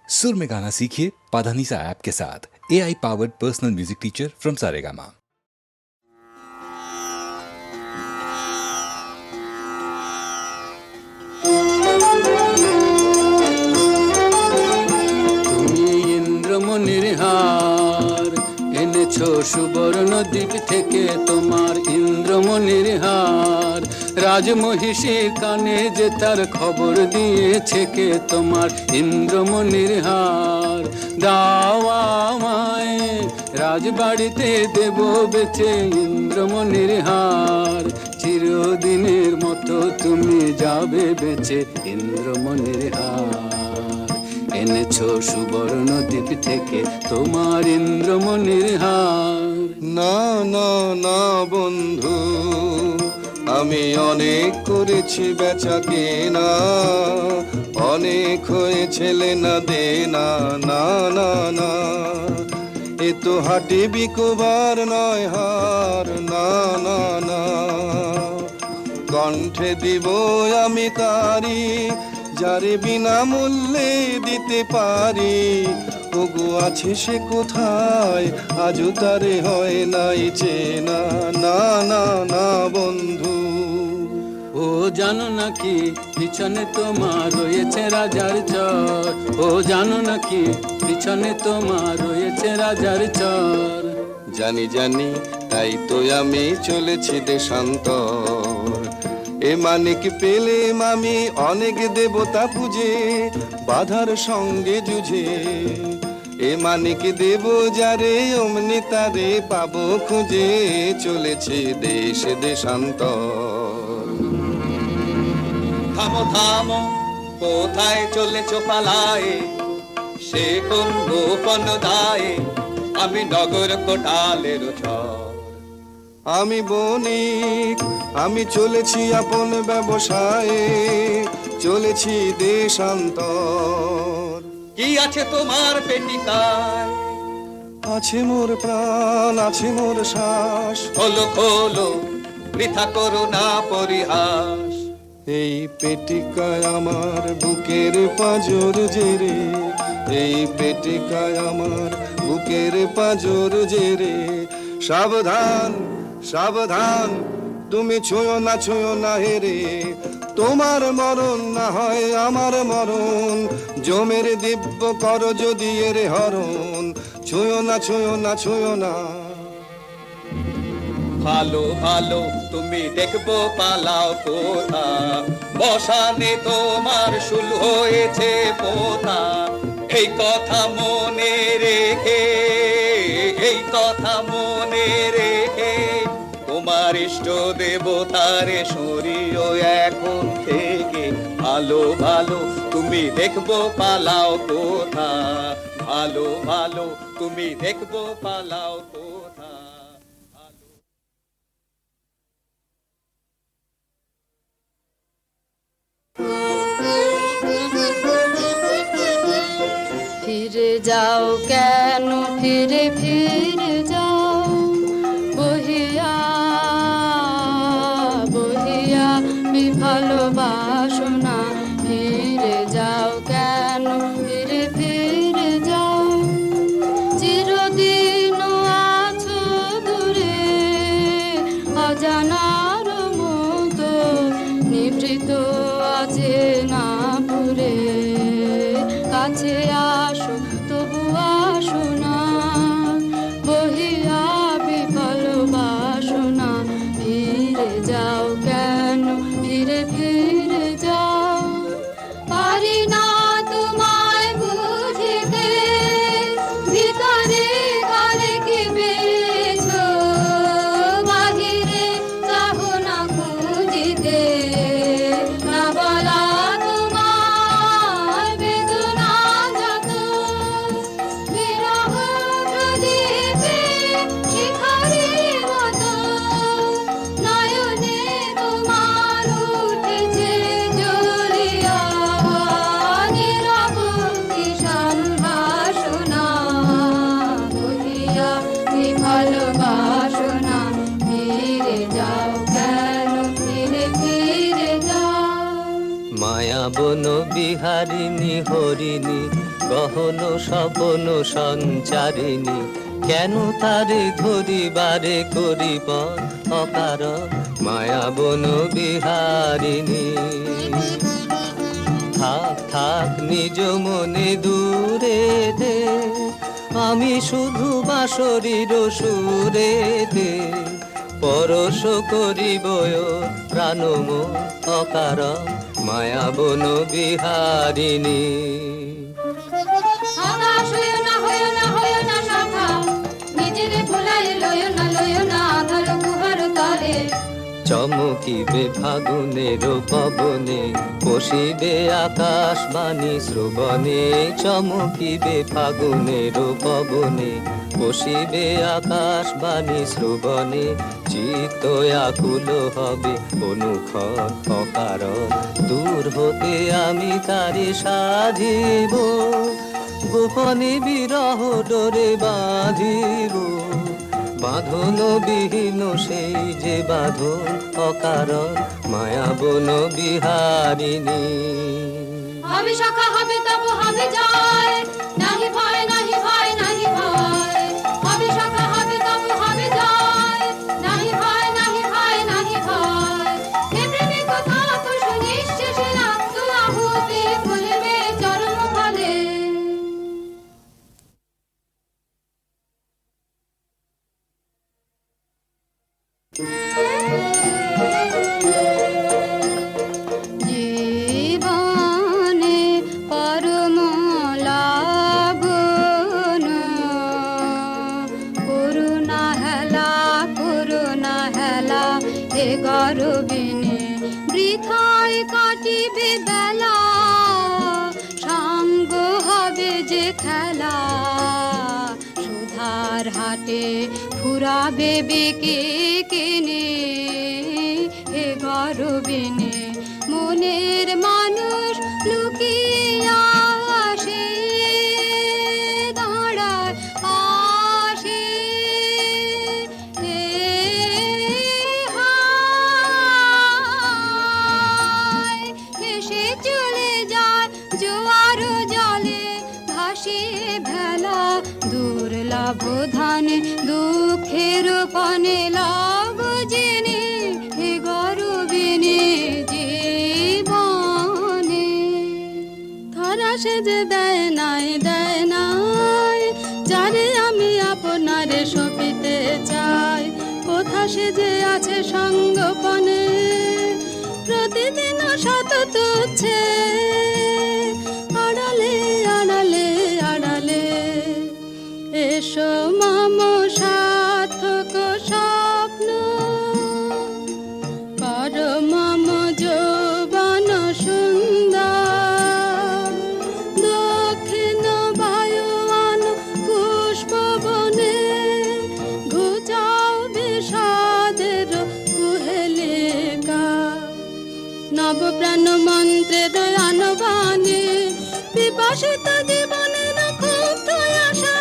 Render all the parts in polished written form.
सुर में गाना सीखिए पाधानीसा ऐप के साथ। AI powered personal music teacher from Saregama. ইন্দ্রমণির হার এনেছো সুবর্ণ দ্বীপ থেকে তোমার ইন্দ্রমণির হার, রাজমহিষীর কানে যে তার খবর দিয়েছে কে তোমার ইন্দ্রমণির হার। দাও আমায় রাজবাড়িতে দেব বেচে ইন্দ্রমণির হার, চিরদিনের মতো তুমি যাবে বেচে ইন্দ্রমণির হার। এনেছো সুবর্ণ দ্বীপ থেকে তোমার ইন্দ্রমণির হার। না না না বন্ধু, আমি অনেক করেছি বেচা কেনা, অনেক হয়েছে লেনা দেনা। না না না, এ তো হাটে বিকোবার নয় হার। না না না, কণ্ঠে দিব আমি তারি, যারে বিনামূল্যে দিতে পারি। ওগো আছে সে কোথায়, আজও তারে হয় নাই চেনা। না না না বন্ধু, ও জানো নাকি পিছনে তোমার রয়েছে রাজার চর, ও জানো নাকি পিছনে তোমার রয়েছে রাজার চর। জানি জানি, তাই তো আমি চলেছি দেশান্তর। এ মানিক পেলে আমি অনেক দেবতা পুজে, বাধার সঙ্গে যুঝে। এ মানিক দেব যারে অমনি তারে পাবো খুঁজে, চলেছে দেশ দেশান্তর। থামো থামো, কোথায় চলেছো পালায়ে, সে কোন গোপন দায়ে, আমি নগর কোটালের ঝড়। আমি বণিক, আমি চলেছি আপন ব্যবসায়ে, চলেছি দেশান্তর। কি আছে তোমার পেটিকায়, আছে মোর প্রাণ, আছে মোর শ্বাস। খোলো খোলো, বৃথা করো না পরিহাস। এই পেটিকায় আমার বুকের পাঁজর জেরে, এই পেটিকায় আমার বুকের পাঁজর জেরে। সাবধান সাবধান, তুমি ছুঁয়ো না হেরে, তোমার মরণ না হয় আমার মরণ। জমের দিব্য কর যদি এর হরণ, ছুঁয়ো না। ভালো ভালো, তুমি দেখবো পালাও কোথা, বসানে তোমার শুল হয়েছে পোতা। এই কথা মনে রেখে, এই কথা মনে রেখে, তোমার ইষ্ট দেবতারে সরিও এখন থেকে। ভালো ভালো, তুমি দেখবো পালাও কোথা, ভালো ভালো, তুমি দেখবো পালাও কোথা। ফিরে যাও কেন, ফিরে ফিরে যাও, বহিয়া বহিয়া বিফল বাসনা। ফিরে যাও কেন, ফিরে ফিরে যাও, চিরদিন আছো দূরে, অজানার মতো নিভৃত আছে না পুরে। কাছে আসো তবু আসো না, বহিয়া বিফল বাসনা। ফিরে যাও কেন, ফিরে ফিরে যাও, পারি না তোমায় বুঝিতে, ভিতরে ঘরে কি পেয়েছো, বাহিরে চাহো না খুঁজিতে। না বলা তোমার বেদনা যত, বিরহ প্রদীপে শিখারির মতো, নয়নে তোমার উঠেছে জ্বলিয়া, নীরব কিষাণ বাসনা। বহিয়া বিফল বাসনা, ফিরে যাও কেন, ফিরে ফিরে যাও। মায়া বন বিহারিণী হরিণী গহন স্বপন সঞ্চারিণী, কেন তারে ধরিবারে করিব অকারণ মায়া বন বিহারিণী। থাক থাক নিজ মনে দূরে দে, আমি শুধু বাঁশরীর সুরে দে, পরশ করিব প্রাণম অকারণ মায়া বন বিহারিণী। হতাশ হইও না, হইও না, হইও না শাখা, নিজেরে ভুলাই লইও না আধার গুহার তলে। চমকিবে ফাগুনের পবনে, পশিবে আকাশ বাণী শ্রবণে। চমকিবে ফাগুনের পবনে, পশিবে আকাশ বাণী শ্রবণে। চিত্ত আকুল হবে অনুক্ষণ অকারণ, দূর হতে আমি তারে সাধিব, গোপনে বিরহ ডোরে বাঁধিব। বাঁধন বিহীন সেই যে বাঁধন অকারণ মায়া বন বিহারিণী। হবে শাখা, হবে তব, হবে জয়, নাহি ভয়, নাহি ভয়, নাহি ভয়। হবে শাখা, হবে তব, হবে জয়, নাহি ভয়, নাহি ভয়, নাহি ভয়। হে প্রেমে কথা কুশ নিঃশেষে রাত আহুতি ফুলবে চরম ফলে। জীবনে পরম লাগন, করুণা হেলা হে গরবিনে, বৃথায় কাটিবে বেলা, সাঙ্গ হবে যে খেলা। সুধার হাটে ফুরাবে বেকে কেনে, হে গরবিনে মনের মানুষ লুকিয়া আসে, দাঁড়ায় আসে। হে হায়, এসে চলে যায় জোয়ার জলে, ভাসিয়ে ভেলা দুর্লভ ধানে, দুঃখের পানে লাভ জেনে, হে গরবিনে জীবনে। ধরা সে যে দেয় নাই, যারে আমি আপনারে সপিতে চাই, কোথা সে যে আছে সঙ্গপনে, প্রতিদিন শত তুচ্ছে আড়ালে আড়ালে আড়ালে। এসো মম সার্থক স্বপ্ন, কর মম যৌবন সুন্দর। দক্ষিণ বায়ুয়ান পুষ্প বনে, ঘুচাও বিষাদের কুহেলিকা। নব প্রাণ মন্ত্রের আনবানে, বিপাশিত জীবনের ক্ষুব্ধ আশা,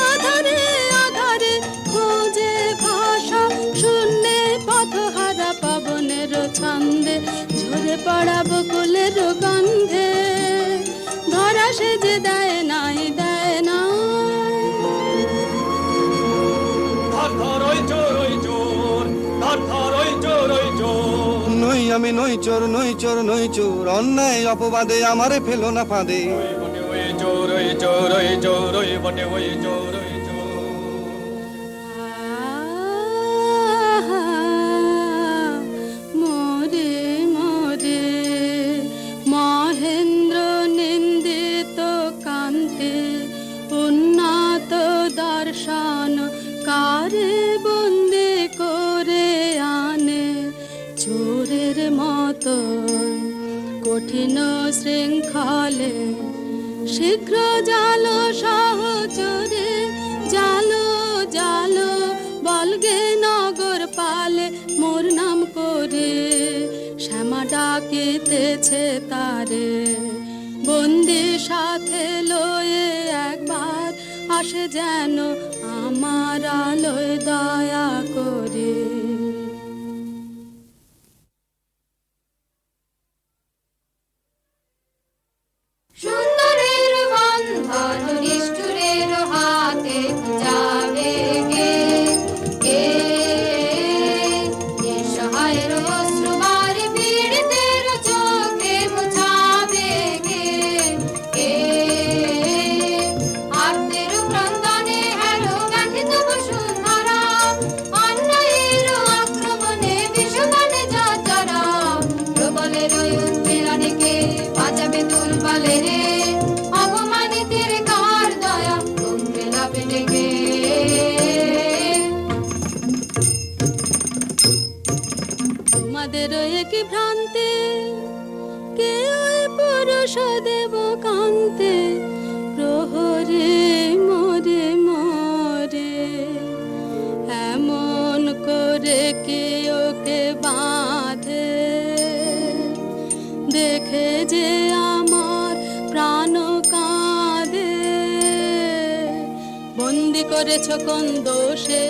আধারে আধারে খোঁজে ভাষা। শূন্যে পথহারা পবনের ছন্দে, ঝরে পড়া বকুলের গন্ধে, ধরা সে যে দেয় নাই। নই আমি নই চোর, নই চোর, নই চোর, অন্যায় অপবাদে আমারে ফেলো না ফাঁদে। মোরে মোরে মহেন্দ্র নিন্দিত কান্তে, উন্নত দর্শন কারে বন্দে করে আনে। চোরের মতো কঠিন শৃঙ্খলে, শীঘ্র জালো সহচরে, জালো জালো বলগে নগর পালে। মোর নাম করে শ্যামা ডাকিতেছে তারে, বন্দি সাথে লয়ে একবার আসে যেন আমার আলোয় দয়া করে। সুন্দরের বন্ধ করেছ কোন দোষে?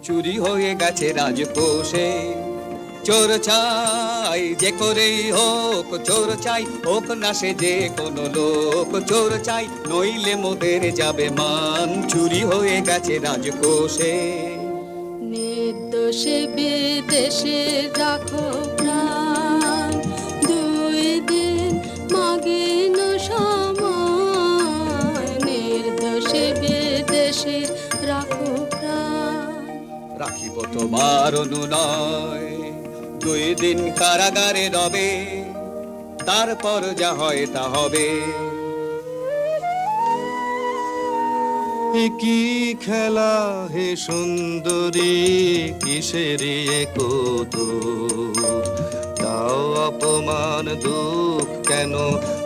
চুরি হয়ে গেছে রাজকোষে। চোর চাই যে করেই হোক, চোর চাই হোক না সে যে কোনো লোক, চোর চাই নইলে মোদের যাবে মান, চুরি হয়ে গেছে রাজকোষে। নির্দোষে বিদেশে রাখো প্রাণ, 2 দিন মাগিন সময়। নির্দোষে বিদেশে রাখো প্রাণ। রাখিব তোমার অনুনয়, 2 দিন কারাগারে রবে, তারপর যা হয় তা হবে। এ কি খেলা হে সুন্দরী, কিসের এ কৌতুক? দাও অপমান দুঃখ কেন,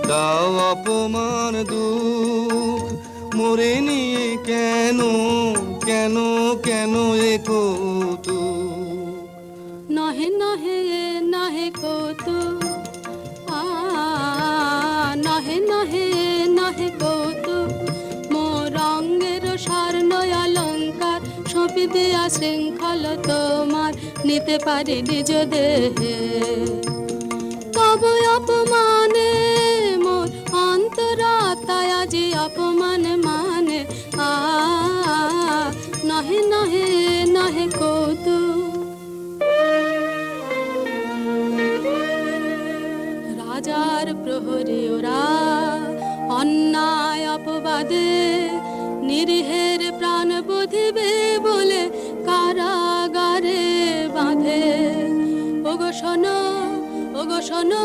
দাও অপমান দুঃখ, মোরে নিয়ে কেন কেন কেন এ কৌতুক? নহে নহে নহে কৌতুক, নহে নহে নহে কৌতুক। মোর অঙ্গের স্বর্ণ অলঙ্কার সঁপি দেয়া শৃঙ্খল তোমার, নিতে পারি নিজ দেহে। তবু অপমানে মোর অন্তরাত্মায় আজি অপমান মানে। নহে নহে নহে কৌতুক। রাজার প্রহরী ওরা অন্যায় অপবাদে, নিরীহের প্রাণ বুঝিবে বলে কারাগারে বাঁধে। ওগো শোনো, ওগো শোনো,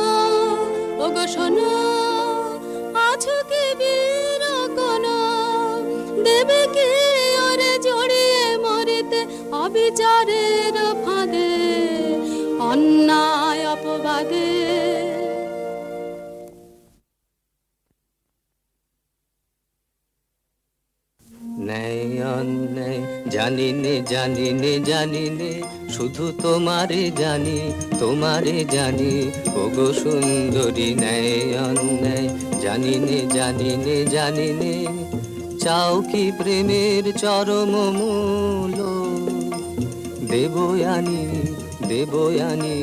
ওগো শোনো, আছো কি বীর কোন? দেবে কি ওরে জড়িয়ে মরিতে অবিচারের ফাঁদে, অন্যায় অপবাদে। ন্যায় অন্যায় জানি নে জানি নে জানি নে, শুধু তোমারে জানি তোমারে জানি। ওগো সুন্দরী ন্যায় অন্যায় জানি নে জানি নে জানি নে, চাও কি প্রেমের চরম মূল? দেবয়ানি দেবয়ানি,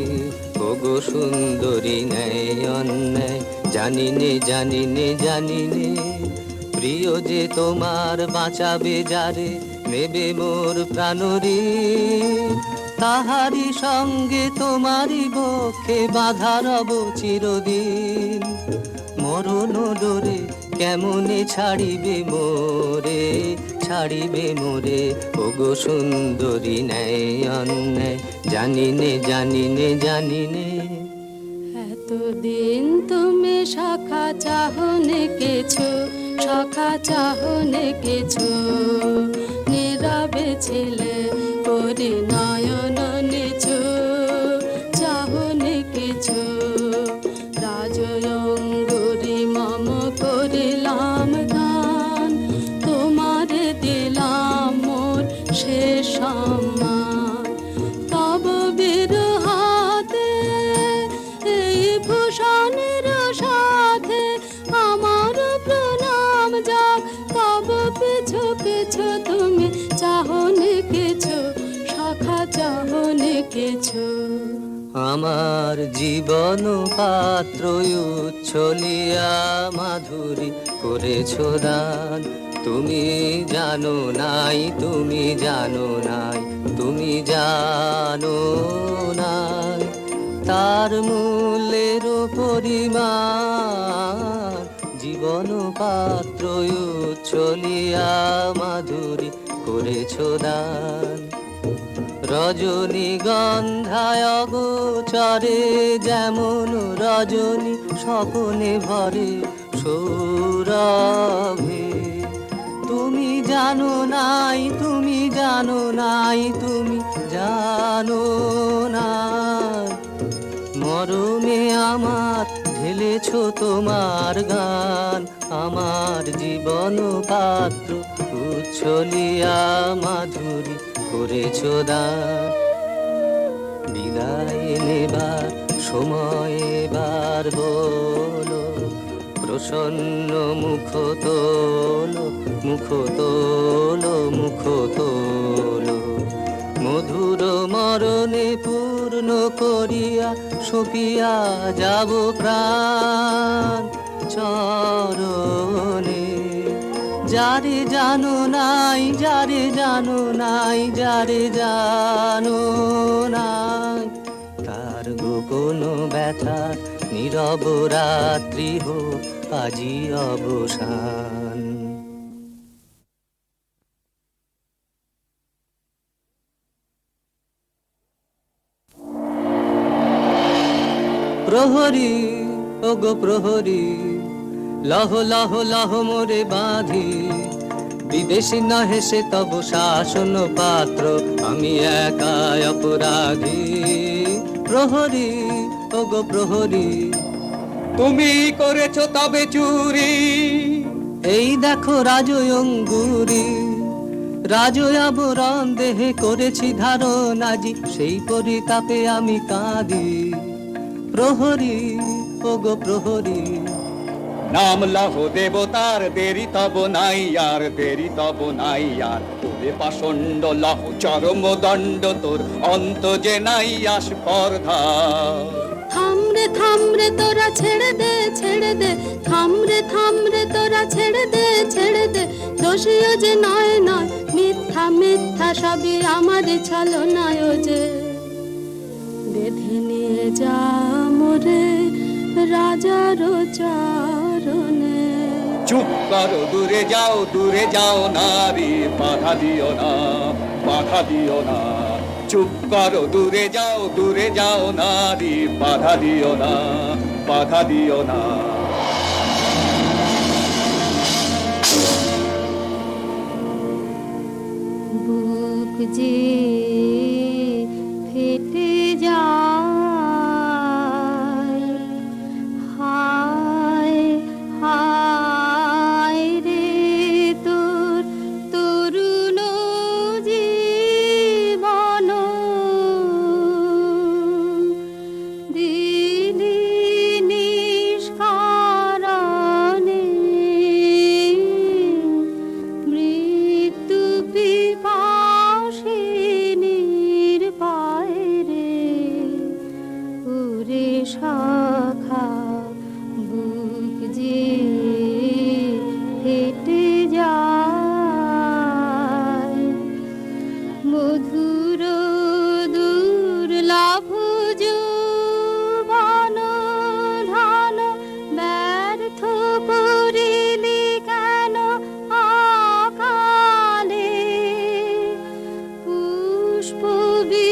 ওগো সুন্দরী ন্যায় অন্যায় জানি নে জানি নে জানি নে। প্রিয় যে তোমার বাঁচাবে যারে, নেবে মোর প্রাণরি, তাহারি সঙ্গে তোমারই বক্ষে বাঁধা রব চিরদিন। মরণ ডোরে কেমনে ছাড়িবে মোরে, ছাড়িবে মোরে। ওগো সুন্দরী ন্যায় অন্যায় জানি নে জানি নে জানি নে। এতদিন তুমি শাখা চাহনে কেছো, শাখা চাহনে কেছো। নীরবে ছিলে করে নয়ন নেছো, চাহনে কেছো। রাজয়ঙ্গুরি মম করিলাম দান, তোমারে দিলাম মোর শেষ সম্মান। তব বিরহাতে এই ভূষণের সাথে আমার প্রণাম যাক। তব পিছু পিছু তুমি চাহনে কেছো, শাখা চাহনে কেছো। আমার জীবন পাত্র উচ্ছলিয়া মাধুরী করেছ দান। তুমি জানো নাই, তুমি জানো নাই, তুমি জানো নাই তার মূল্যের পরিমাণ। জীবন পাত্র উচ্ছলিয়া মাধুরী করেছ দান। রজনীগন্ধায় অগোচরে যেমন রজনী স্বপনে ভরে সৌরভে। তুমি জানো নাই, তুমি জানো নাই, তুমি জানো নাই। মরমে আমার ঢেলেছ তোমার গান, আমার জীবন পাত্র উচ্ছলিয়া মাধুরী করেছ দান। বিদায় নেবার সময় এবার হলো, প্রসন্ন মুখ তোলো, মুখ তোলো তোলো মধুর মরণে পূর্ণ করিয়া সপিয়া যাব প্রাণ চরণে। যারে জানো নাই, যারে জানো নাই, যারে জানো নাই, তার গোপন ব্যথার নীরব রাত্রি হোক আজি অবসান। প্রহরী ওগো প্রহরী, লহ লহ লহ মোরে বাঁধি, বিদেশি নহে সে তব শাসন পাত্র, আমি একাই অপরাধী। প্রহরী ওগো প্রহরী, তুমি করেছো তবে চুরি, এই দেখো রাজয়ঙ্গুরি, রাজয়াবরণ দেহে করেছি ধারণ আজি, সেই পরিতাপে আমি কাঁদি। প্রহরী ওগো প্রহরী, নাম লহ দেবতার, দেরি তব নাই আর, দেরি তব নাই আর, তোরে পাষণ্ড লহ চরম দণ্ড, তোর অন্ত যে নাই আস্পর্ধা। থামরে তোরা ছেড়ে দে, ছেড়ে দে, থামরে তোরা ছেড়ে দে, ছেড়ে দে, দোষীও যে নয় নয়, মিথ্যা মিথ্যা সবই আমারই ছলনায় যে। বেঁধে নিয়ে যা মোরে রাজার চরণে। চুপ করো, দূরে যাও নারী, বাধা দিও না, বাধা দিও না। চুপ করো, দূরে যাও নারী, বাধা দিও না, বাধা দিও না। বুক যে ফেটে যায়, হায় হায় রে তোর তরুণ জীবন, দিলি নিষ্কারণে মৃত্যু পিপাসিনীর পায়রে। ওরে শাখা বুক যে ফেটে যায়, মধুর দুর্লভ যৌবন ধান ব্যর্থ করিলি কেন অকালে। পুষ্পবিহীন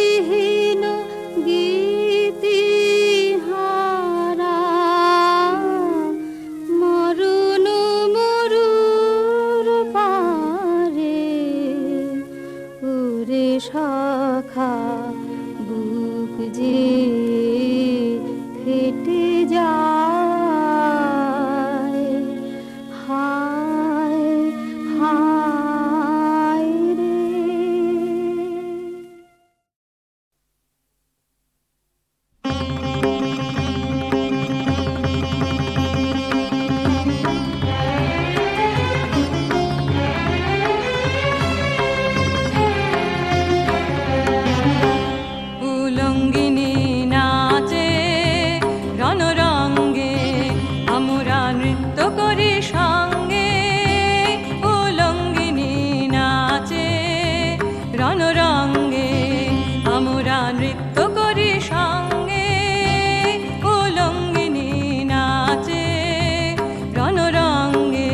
গীতিহারা মরণ মরুর পারে। ওরে শাখা বুক যে ফেটে যায়, হায় হায় রে। উলঙ্গিনী নাচে রণরঙ্গে, আমরা নৃত্য করি সঙ্গে। উলঙ্গিনী নাচে রণরঙ্গে, আমরা নৃত্য করি সঙ্গে। উলঙ্গিনী নাচে রণরঙ্গে।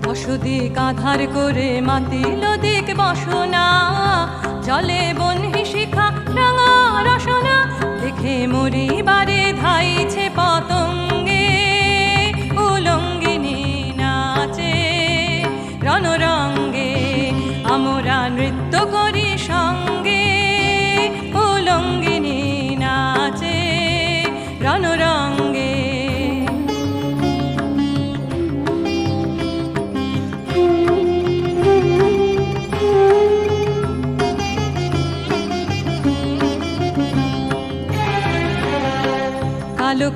দশদিক আধার করে মাতিল দিক বসনা, জলে বহ্নি শিখা রাঙা রসনা, দেখে মরিবারে ধাইছে পতঙ্গে। উলঙ্গিনী নাচে রণরঙ্গে, আমরা নৃত্য করি সঙ্গে। উলঙ্গিনী নাচে রণরঙ্গে।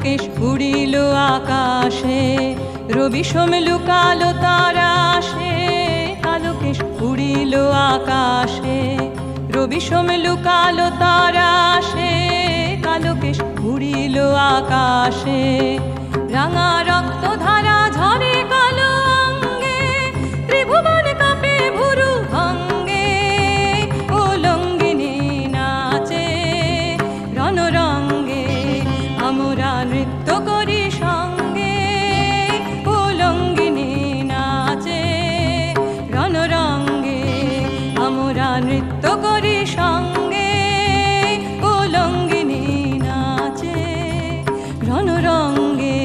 কেশ উড়িল আকাশে, রবি সোম লুকালো তারা আসে। কালো কেশ উড়িল আকাশে, রবি সোম লুকালো তারা আসে। কালো কেশ উড়িল আকাশে, রাঙা রক্ত ধারা ঝরে কালো অঙ্গে, ত্রিভুবন কাঁপে ভুরু ভঙ্গে। উলঙ্গিনী নাচে রণরঙ্গে, আমরা নৃত্য করি সঙ্গে। উলঙ্গিনী নাচে রণরঙ্গে, আমরা নৃত্য করি সঙ্গে। উলঙ্গিনী নাচে রণরঙ্গে।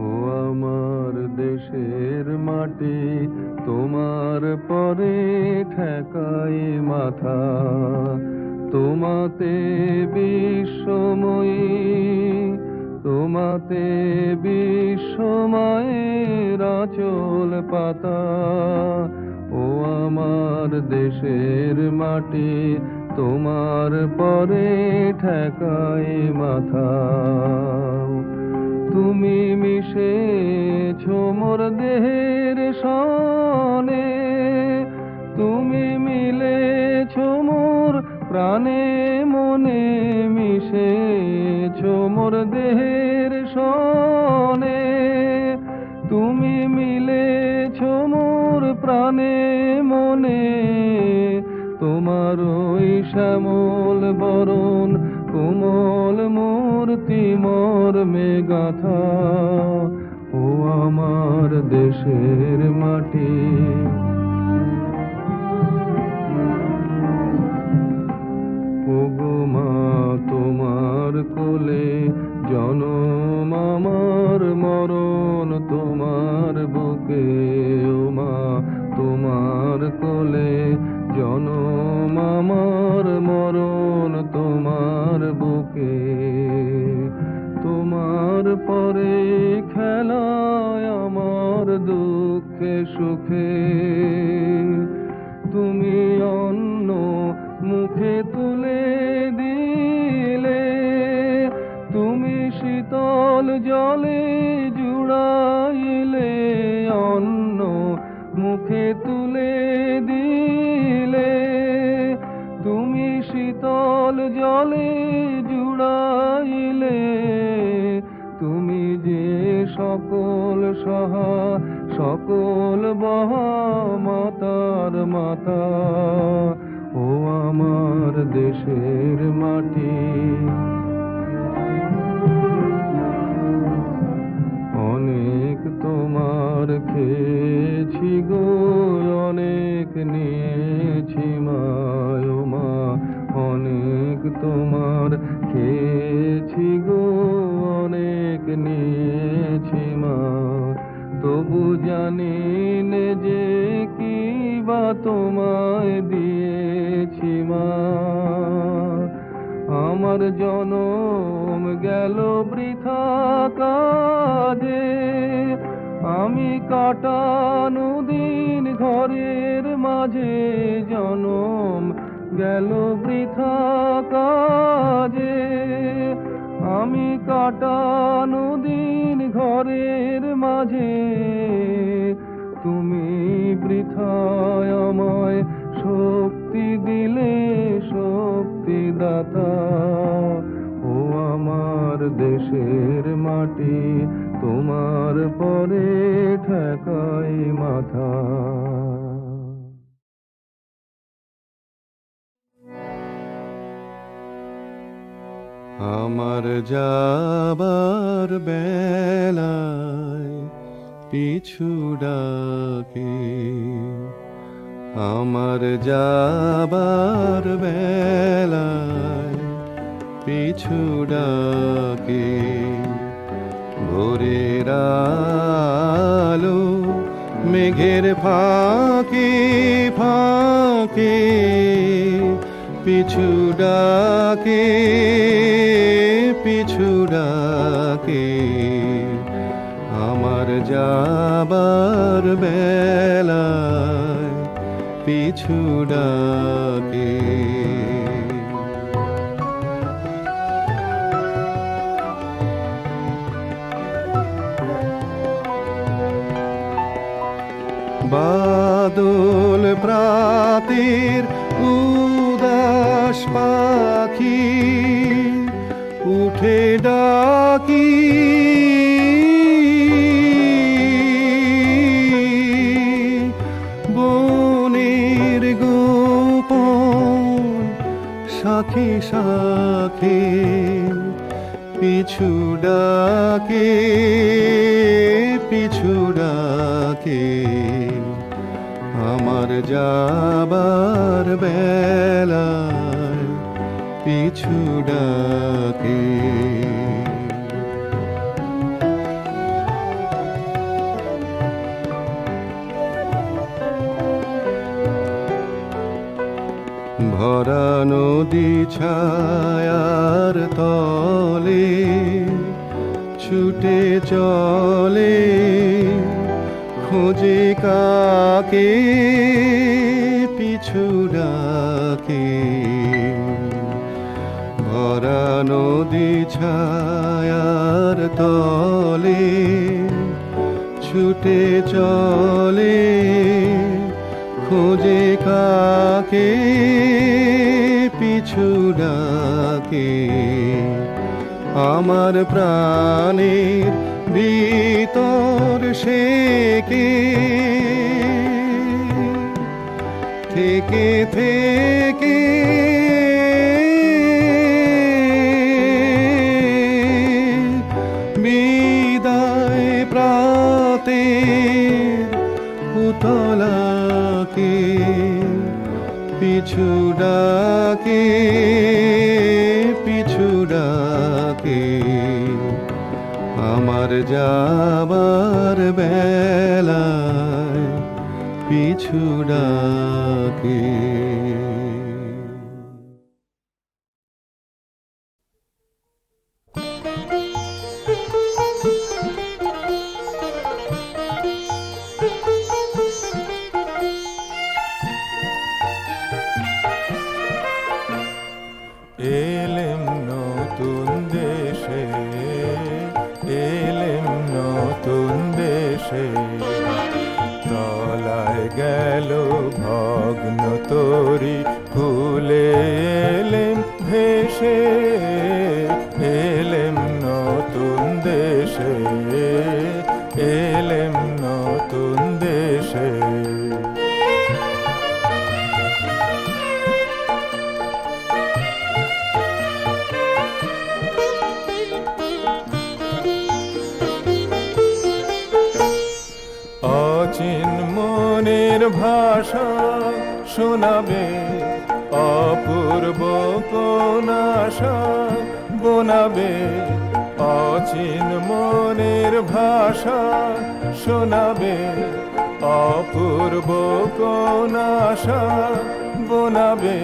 ও আমার দেশের মাটি, তোমার পরে ঠেকাই মাথা। তোমাতে বিশ্বময়ী, তোমাতে বিশ্বময়ের আঁচল পাতা। ও আমার দেশের মাটি, তোমার পরে ঠেকাই মাথা। তুমি মিশেছ মোর দেহের সনে, তুমি মিলেছ মোর প্রাণে মনে। মিশেছ মোর দেহের সনে, তুমি মিলেছ মোর প্রাণে মনে। তোমার ওই শ্যামল বরণ, কোমল মূর্তি মর্মে গাথা। ও আমার দেশের মাটি, ওগো মা তোমার কোলে জনম আমার, মরণ তোমার বুকে। ও মা তোমার কোলে জনম আমার, মরণ তোমার বুকে। তোমার পরে খেলায় আমার দুঃখে সুখে। তুমি অন্ন মুখে তুলে দিলে, তুমি শীতল জলে জুড়াইলে। অন্ন মুখে তুলে দিলে, তুমি শীতল জলে জুড়াইলে। তুমি যে সকল সহা, সকল বহা মাতার মাতা। ও আমার দেশের মাটি, অনেক তোমার খেয়েছি গো, অনেক নিয়েছি মায়। ও মা অনেক তোমার খেয়েছি গো, অনেক নিয়েছি মা। তবু জানি নে যে কি বা তোমায় দিয়েছি মা। আমার জনম গেল বৃথা কাজে, আমি কাটানো দিন ঘরের মাঝে। জনম গেল বৃথা কাজে, আমি কাটানো দিন ঘরের মাঝে। তুমি বৃথায় আমায় শক্তি দিলে, শক্তি দাতা। ও আমার দেশের মাটি, তোমার পরে ঠেকাই মাথা। আমার যাবার বেলায় পিছু ডাকে, আমার যাবার বেলায় পিছু ডাকে। ভোরের আলো মেঘের ফাঁকে ফাঁকে পিছু ডাকে, পিছু ডাকে। আমার যাবার বেলায় পিছু ডাকে। বাদল প্রাতের উদাস পাখি উঠে ডাকি, বনের গোপন শাখে শাখে পিছু ডাকে, পিছু ডাকে। আমার যাবার বেলায় পিছু ডাকে। ভরা নদী ছায়ার তলে ছুটে চলে, খোঁজে কাকে পিছু ডাকে। ভরা নদী ছায়ার তলে ছুটে চলে, খোঁজে কাকে পিছু ডাকে। আমার প্রাণের ভিতর সে কে থেকে থেকে বিদায় প্রাতের পুতলাকে পিছু ডাকে, পিছু ডাকে। আমার যাবার বেলায় পিছু ডাকে। এলেম নতুন দেশে, এলেম নতুন দেশে, তলায় গেল ভগ্ন তরি ফুলে এলেম ভেসে, এলেম নতুন দেশে, এলেম নতুন দেশে। অচিন মনের ভাষা শোনাবে, অপূর্ব কোন আশা বোনাবে। অচিন মনের ভাষা শোনাবে, অপূর্ব কোন আশা বোনাবে।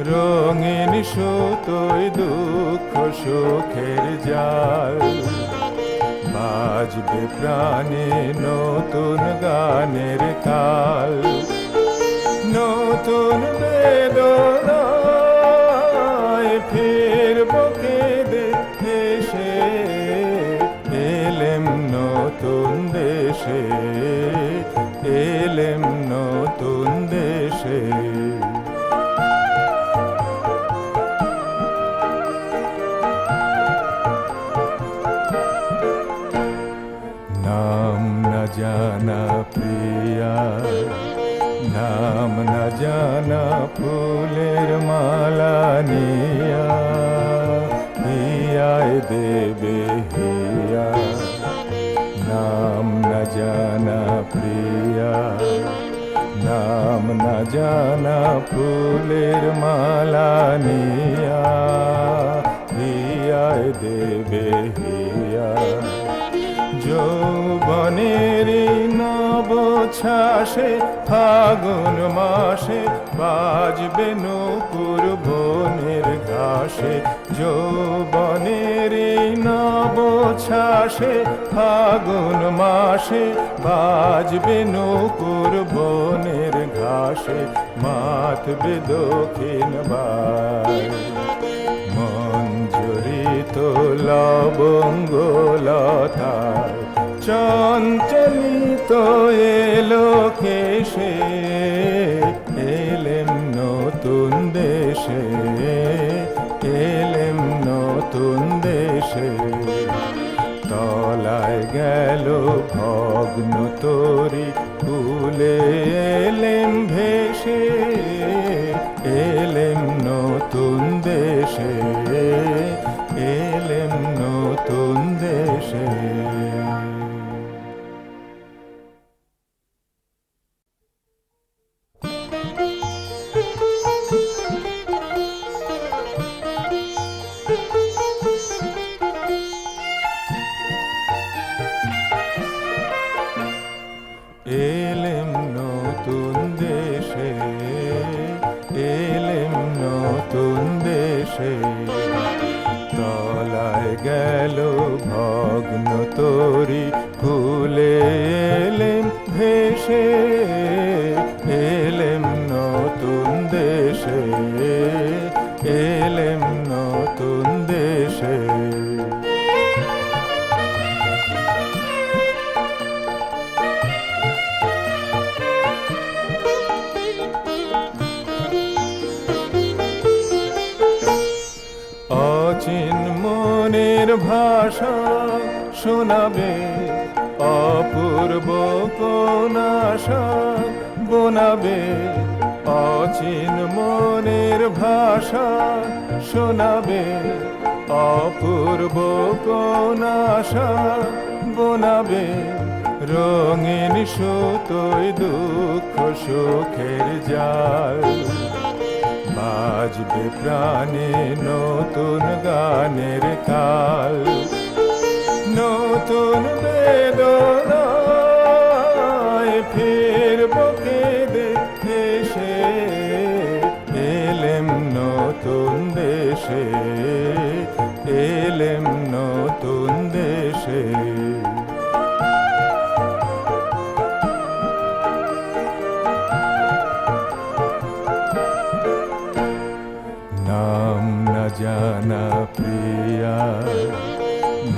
রঙিন সুতোয় দুঃখ সুখের জাল, বাজবে প্রাণে নতুন গানের তাল। নতুন বেদনায় ফিরব কেঁদে হেসে, এলেম নতুন দেশে, এলেম নতুন দেশে। নাম না জানা প্রিয়া, নাম না জানা ফুলের মালা নিয়া, হিয়ায় দেবে হিয়া। নাম না জানা প্রিয়া, নাম না জানা ফুলের মালা নিয়া, হিয়ায় দেবে হিয়া। যৌবনের নব ছাসে ফাগুন মাসে বাজবে নূপুর বনের ঘাসে। যৌবনের নব ছাসে ফাগুন মাসে বাজবে নকুর বনের ঘাসে মাতবে দক্ষিণ বাই মঞ্জুরিত লবঙ্গ লতায় চঞ্চলিত এলো কেশে এলেম নতুন দেশে এলেম নতুন দেশে তলায় গেল ভগ্ন তরি কুলে এলেম ভেসে এলেম নতুন দেশে এলেম নতুন দেশে এলেম নতুন দেশে এলেম নতুন দেশে তলায় গেল ভগ্ন তরি খুলে এলেম ভেসে এলেম নতুন দেশে এলেম নতুন দেশে অচিন মনের ভাষা শোনাবে অপূর্ব কোন আশা বোনাবে অচিন মনের ভাষা শোনাবে অপূর্ব কোন আশা বোনাবে রঙিন সুতোয় দুঃখ সুখের জাল বাজবে প্রাণে নতুন গানের কাল নতুন বেদনায় ফিরব কেঁদে হেসে এলেম নতুন দেশে এলেম নতুন দেশে নাম না জানা প্রিয়া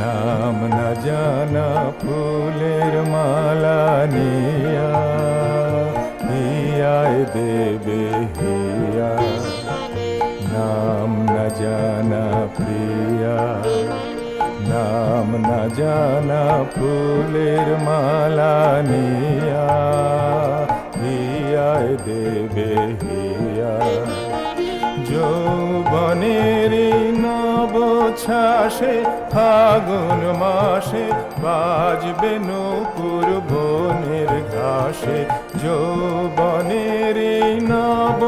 নাম না জানা ফুলের মালা নিয়া হিয়ায় দেবে হিয়া নাম না জানা প্রিয়া নাম না জানা ফুলের মালা নিয়া হিয়ায় দেবে হিয়া যৌবনের নব ছাসে ফাগুন মাসে বাজবে নকুর বনের ঘাসে যৌবনের নব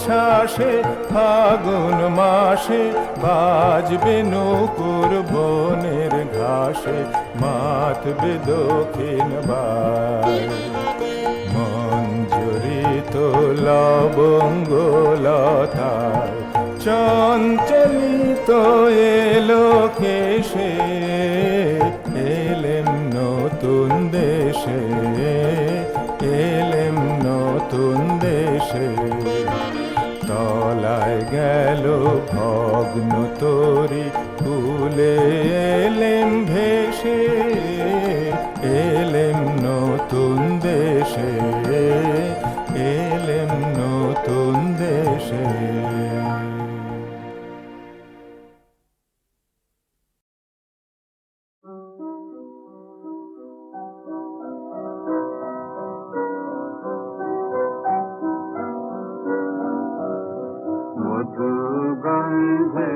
ছাসে ফাগুন মাসে বাজবে নকুর বনের ঘাসে মাতবে দক্ষিণ বাই মঞ্জুরিত লবঙ্গ লতায় চঞ্চলিত এলো কেশে এলেম নতুন দেশে এলেম নতুন দেশে তলায় গেল ভগ্ন তরি কুলে এলেম ভেসে এলেম নতুন দেশে এলেম নতুন দেশে মধুগন্ধে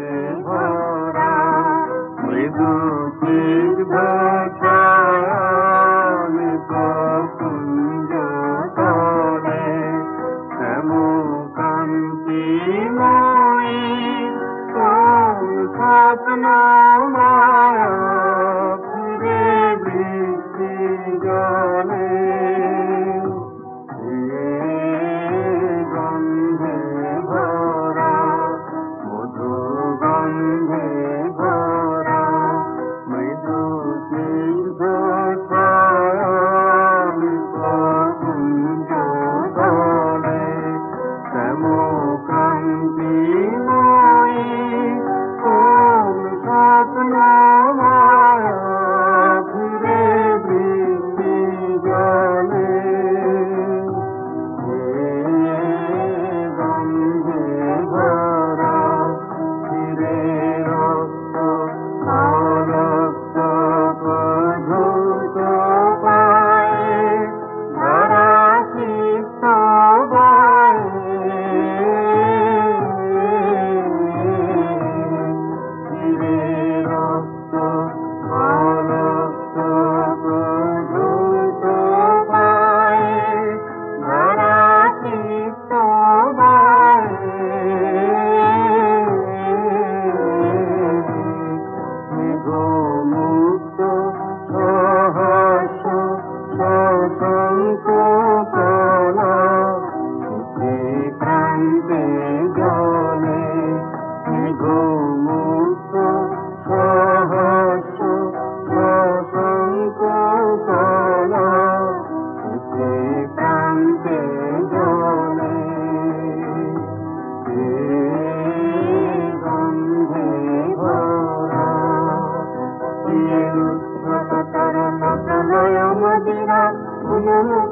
ভরা মৃদু স্নিগ্ধ ছায়ানিত কুঞ্জ তলে শ্যামকান্তিময়ী কোন স্বপ্ন মায়া ফিরে বৃষ্টি জলে গন্ধে ভরা মধু গন্ধে ভরা মৃদু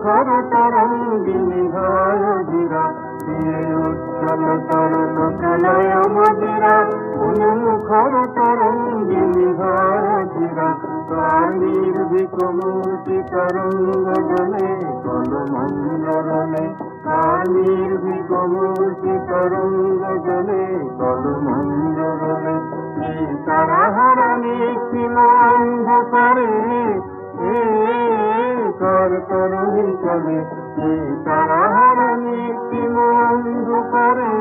মুখর তরঙ্গিনী ধরা দিয়ে উজ্জ্বল তর লোকালয় মদিরা কোন মুখর তরঙ্গিনী ধরা তার নির্ভীক মূর্তি তরঙ্গ জলে কলমন্ডলে তার নির্ভীক মূর্তি তরঙ্গ জলে কলমন্ডলে এই তারা হারানি সীমা অন্ধকারে কর তরুণী চলে এই তারা হারানি সীমা অন্ধকারে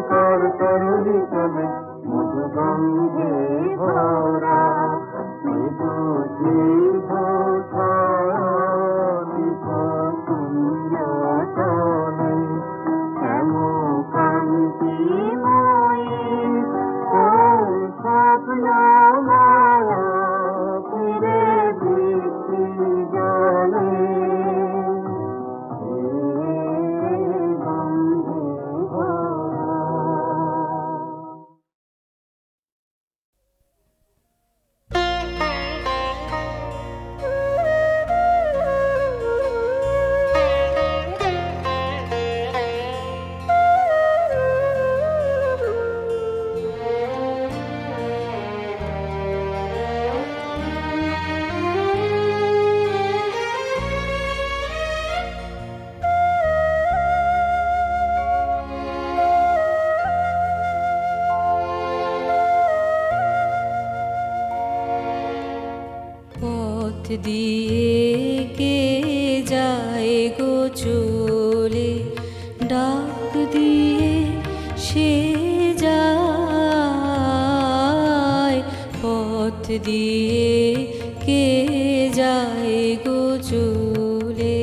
কর তরুণী চলে মধুগন্ধে ভরা মৃদু স্নিগ্ধ ছায়ানি কুঞ্জতলে শ্যামকান্তিময়ী কোন স্বপ্ন মায়া ফিরে বৃষ্টি জলে গন্ধে ভরা। পথ দিয়ে কে যায় গো চলে ডাক দিয়ে সে যায় পথ দিয়ে কে যায় গো চলে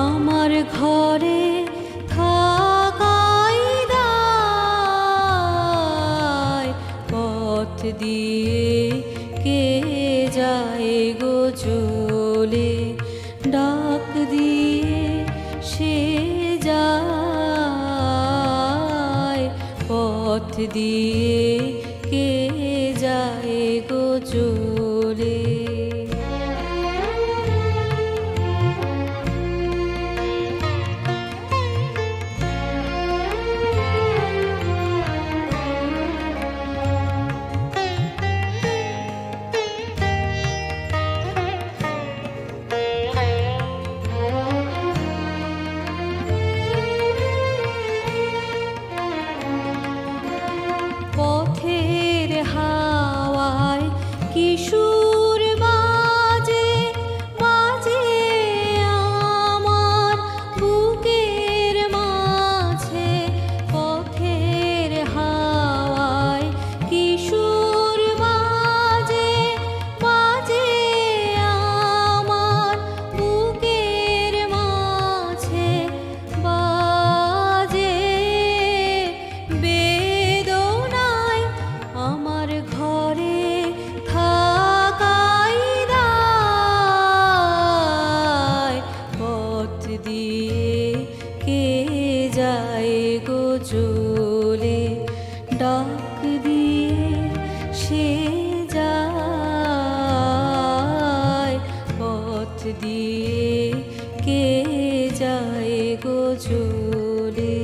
আমার ঘরে থাকাই দায় পথ দিয়ে কে যায় গো চলে ডাক দিয়ে সে যায় পথ দিয়ে কে যায় গো চলে পথের হাওয়ায় কিশোর বাজে বাজে আমার বুকের মাঝে পথের হাওয়ায় কিশোর বাজে বাজে আমার বুকের মাঝে বাজে বেদনায় আমার ঘরে থাকাই দায় পথ দিয়ে কে যায় গো চলে ডাক দিয়ে সে যায় পথ দিয়ে কে যায় গো চলে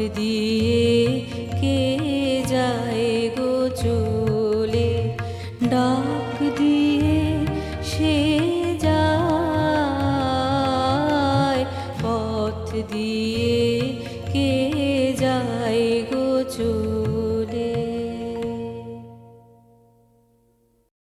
দিয়ে কে যায় গো চলে, ডাক দিয়ে সে যায়, পথ দিয়ে কে যায় গো